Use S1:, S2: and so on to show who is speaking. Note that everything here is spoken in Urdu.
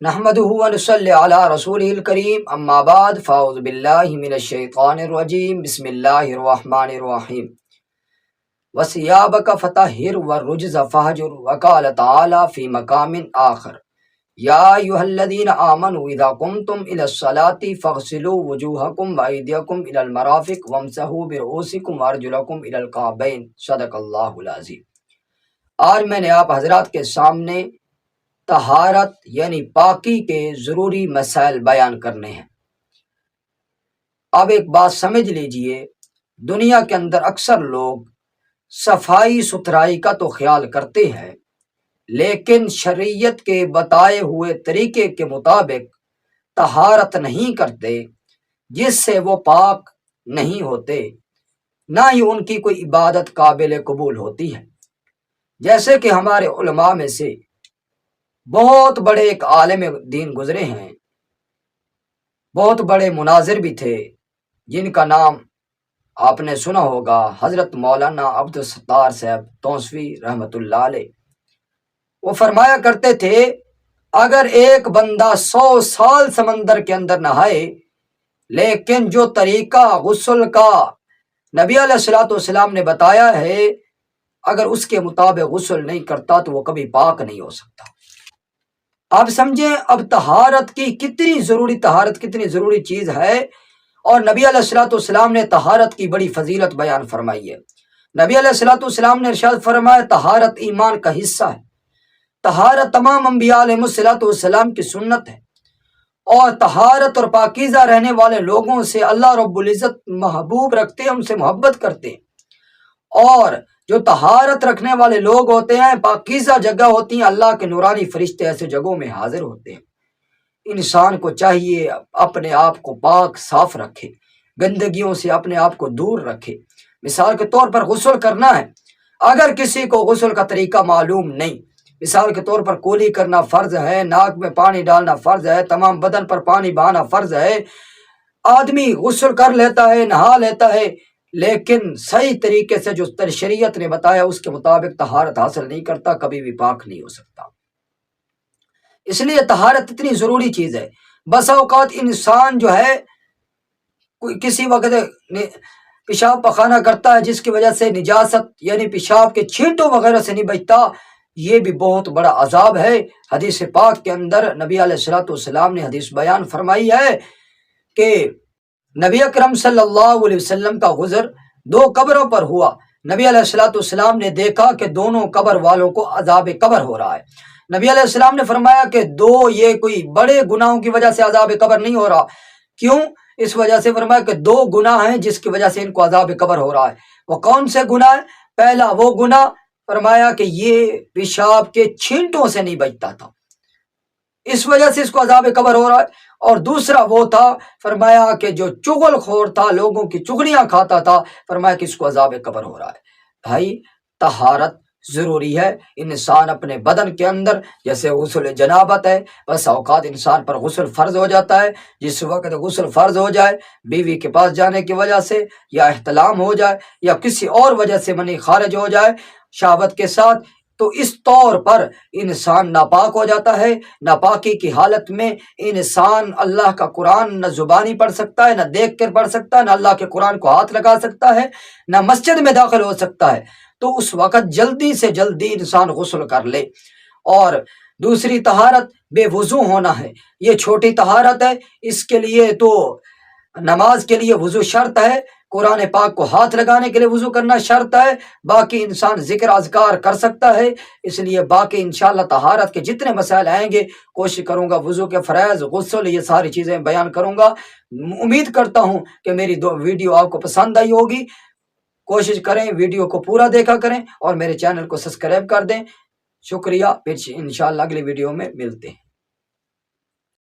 S1: نحمده ونصلي على رسوله الكريم اما بعد فاعوذ بالله من الشيطان الرجيم بسم الله الرحمن الرحيم وثيابك فطهر والرجز فاهجر وقال تعالى في مقام آخر يا أيها الذين آمنوا إذا قمتم إلى الصلاة فاغسلوا وجوهكم وأيديكم إلى المرافق وامسحوا برؤوسكم وأرجلكم إلى الكعبين صدق اللہ العظیم۔ آج میں نے آپ حضرات کے سامنے طہارت یعنی پاکی کے ضروری مسائل بیان کرنے ہیں۔ اب ایک بات سمجھ لیجئے، دنیا کے اندر اکثر لوگ صفائی ستھرائی کا تو خیال کرتے ہیں، لیکن شریعت کے بتائے ہوئے طریقے کے مطابق طہارت نہیں کرتے، جس سے وہ پاک نہیں ہوتے، نہ ہی ان کی کوئی عبادت قابل قبول ہوتی ہے۔ جیسے کہ ہمارے علماء میں سے بہت بڑے ایک عالم دین گزرے ہیں، بہت بڑے مناظر بھی تھے، جن کا نام آپ نے سنا ہوگا، حضرت مولانا عبدالستار صاحب توسوی رحمۃ اللہ علیہ۔ وہ فرمایا کرتے تھے، اگر ایک بندہ 100 سال سمندر کے اندر نہائے، لیکن جو طریقہ غسل کا نبی علیہ الصلوۃ والسلام نے بتایا ہے، اگر اس کے مطابق غسل نہیں کرتا تو وہ کبھی پاک نہیں ہو سکتا۔ آپ سمجھیں اب طہارت کتنی ضروری چیز ہے، اور نبی علیہ الصلوۃ والسلام نے طہارت کی بڑی فضیلت بیان فرمائی ہے۔ نبی علیہ الصلوۃ والسلام نے ارشاد فرمایا، طہارت ایمان کا حصہ ہے۔ طہارت تمام انبیاء علیہ الصلوۃ والسلام کی سنت ہے، اور طہارت اور پاکیزہ رہنے والے لوگوں سے اللہ رب العزت محبوب رکھتے ہیں، ان سے محبت کرتے ہیں۔ اور جو طہارت رکھنے والے لوگ ہوتے ہیں، پاکیزہ جگہ ہوتی ہیں، اللہ کے نورانی فرشتے ایسے جگہوں میں حاضر ہوتے ہیں۔ انسان کو چاہیے اپنے آپ کو پاک صاف رکھے، گندگیوں سے اپنے آپ کو دور رکھے۔ مثال کے طور پر غسل کرنا ہے، اگر کسی کو غسل کا طریقہ معلوم نہیں، مثال کے طور پر کولی کرنا فرض ہے، ناک میں پانی ڈالنا فرض ہے، تمام بدن پر پانی بہانا فرض ہے، آدمی غسل کر لیتا ہے، نہا لیتا ہے، لیکن صحیح طریقے سے جو شریعت نے بتایا اس کے مطابق طہارت حاصل نہیں کرتا، کبھی بھی پاک نہیں ہو سکتا۔ اس لیے طہارت اتنی ضروری چیز ہے۔ بسا اوقات انسان جو ہے کوئی کسی وقت پیشاب پخانہ کرتا ہے، جس کی وجہ سے نجاست یعنی پیشاب کے چھینٹوں وغیرہ سے نہیں بچتا، یہ بھی بہت بڑا عذاب ہے۔ حدیث پاک کے اندر نبی علیہ الصلوۃ والسلام نے حدیث بیان فرمائی ہے کہ نبی اکرم صلی اللہ علیہ وسلم کا گزر 2 قبروں پر ہوا۔ نبی علیہ الصلوۃ والسلام نے دیکھا کہ دونوں قبر والوں کو عذاب قبر ہو رہا ہے۔ نبی علیہ السلام نے فرمایا کہ یہ کوئی بڑے گناہوں کی وجہ سے عذاب قبر نہیں ہو رہا۔ کیوں؟ اس وجہ سے فرمایا کہ 2 گناہ ہیں جس کی وجہ سے ان کو عذاب قبر ہو رہا ہے۔ وہ کون سے گناہ ہیں؟ پہلا وہ گناہ فرمایا کہ یہ پیشاب کے چھینٹوں سے نہیں بچتا تھا، اس وجہ سے اس کو عذاب قبر ہو رہا ہے۔ اور دوسرا وہ تھا، فرمایا کہ جو چغل خور تھا، لوگوں کی چغلیاں کھاتا تھا، فرمایا کہ اس کو عذاب قبر ہو رہا ہے۔ بھائی طہارت ضروری ہے۔ انسان اپنے بدن کے اندر، جیسے غسل جنابت ہے، بس اوقات انسان پر غسل فرض ہو جاتا ہے، جس وقت غسل فرض ہو جائے، بیوی کے پاس جانے کی وجہ سے، یا احتلام ہو جائے، یا کسی اور وجہ سے منی خارج ہو جائے شہوت کے ساتھ، تو اس طور پر انسان ناپاک ہو جاتا ہے۔ ناپاکی کی حالت میں انسان اللہ کا قرآن نہ زبانی پڑھ سکتا ہے، نہ دیکھ کر پڑھ سکتا ہے، نہ اللہ کے قرآن کو ہاتھ لگا سکتا ہے، نہ مسجد میں داخل ہو سکتا ہے۔ تو اس وقت جلدی سے جلدی انسان غسل کر لے۔ اور دوسری طہارت بے وضو ہونا ہے، یہ چھوٹی طہارت ہے، اس کے لیے تو نماز کے لیے وضو شرط ہے، قرآن پاک کو ہاتھ لگانے کے لیے وضو کرنا شرط ہے، باقی انسان ذکر اذکار کر سکتا ہے۔ اس لیے باقی انشاءاللہ طہارت کے جتنے مسائل آئیں گے، کوشش کروں گا وضو کے فرائض، غسل، یہ ساری چیزیں بیان کروں گا۔ امید کرتا ہوں کہ میری ویڈیو آپ کو پسند آئی ہوگی۔ کوشش کریں ویڈیو کو پورا دیکھا کریں، اور میرے چینل کو سبسکرائب کر دیں۔ شکریہ، پھر انشاءاللہ اگلی ویڈیو میں ملتے ہیں۔